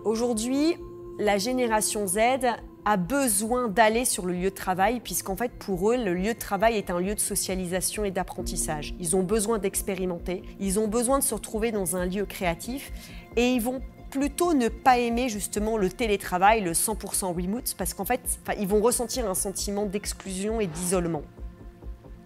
Aujourd'hui, la génération Z a besoin d'aller sur le lieu de travail puisqu'en fait pour eux, le lieu de travail est un lieu de socialisation et d'apprentissage. Ils ont besoin d'expérimenter, ils ont besoin de se retrouver dans un lieu créatif et ils vont plutôt ne pas aimer justement le télétravail, le 100% remote parce qu'en fait, ils vont ressentir un sentiment d'exclusion et d'isolement.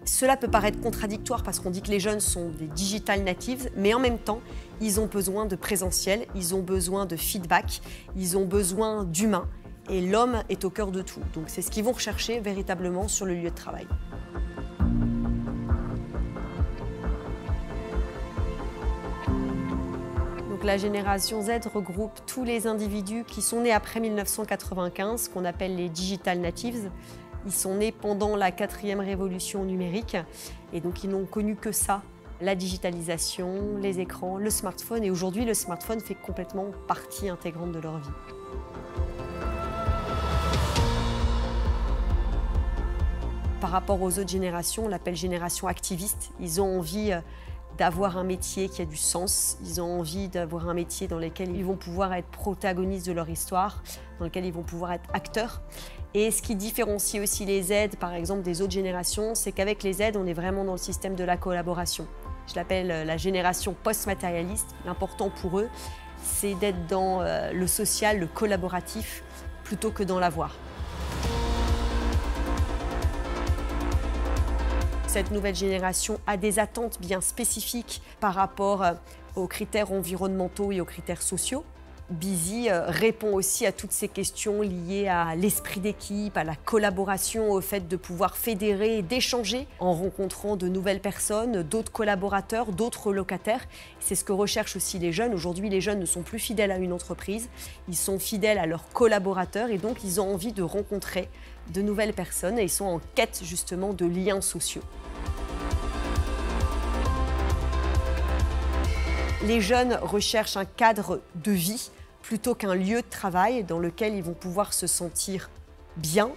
Cela peut paraître contradictoire parce qu'on dit que les jeunes sont des digital natives, mais en même temps, ils ont besoin de présentiel, ils ont besoin de feedback, ils ont besoin d'humain. Et l'homme est au cœur de tout. Donc c'est ce qu'ils vont rechercher véritablement sur le lieu de travail. Donc la génération Z regroupe tous les individus qui sont nés après 1995, qu'on appelle les digital natives. Ils sont nés pendant la 4e révolution numérique et donc ils n'ont connu que ça, la digitalisation, les écrans, le smartphone. Et aujourd'hui, le smartphone fait complètement partie intégrante de leur vie. Par rapport aux autres générations, on l'appelle génération activiste. Ils ont envie d'avoir un métier qui a du sens. Ils ont envie d'avoir un métier dans lequel ils vont pouvoir être protagonistes de leur histoire, dans lequel ils vont pouvoir être acteurs. Et ce qui différencie aussi les Z, par exemple, des autres générations, c'est qu'avec les Z, on est vraiment dans le système de la collaboration. Je l'appelle la génération post-matérialiste. L'important pour eux, c'est d'être dans le social, le collaboratif, plutôt que dans l'avoir. Cette nouvelle génération a des attentes bien spécifiques par rapport aux critères environnementaux et aux critères sociaux. Busy répond aussi à toutes ces questions liées à l'esprit d'équipe, à la collaboration, au fait de pouvoir fédérer et d'échanger en rencontrant de nouvelles personnes, d'autres collaborateurs, d'autres locataires. C'est ce que recherchent aussi les jeunes. Aujourd'hui, les jeunes ne sont plus fidèles à une entreprise, ils sont fidèles à leurs collaborateurs et donc ils ont envie de rencontrer de nouvelles personnes et ils sont en quête justement de liens sociaux. Les jeunes recherchent un cadre de vie plutôt qu'un lieu de travail dans lequel ils vont pouvoir se sentir bien.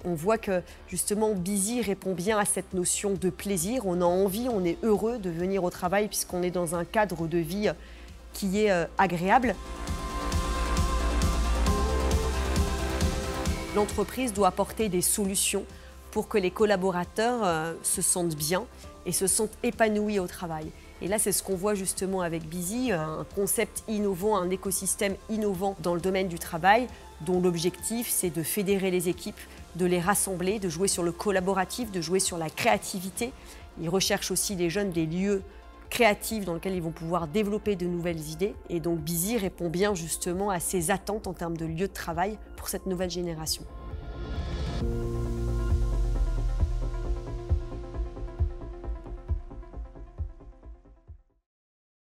On voit que justement Busy répond bien à cette notion de plaisir. On a envie, on est heureux de venir au travail puisqu'on est dans un cadre de vie qui est agréable. L'entreprise doit apporter des solutions pour que les collaborateurs se sentent bien et se sentent épanouis au travail. Et là, c'est ce qu'on voit justement avec Busy, un concept innovant, un écosystème innovant dans le domaine du travail, dont l'objectif, c'est de fédérer les équipes, de les rassembler, de jouer sur le collaboratif, de jouer sur la créativité. Ils recherchent aussi les jeunes des lieux créatifs dans lesquels ils vont pouvoir développer de nouvelles idées. Et donc Busy répond bien justement à ces attentes en termes de lieux de travail pour cette nouvelle génération.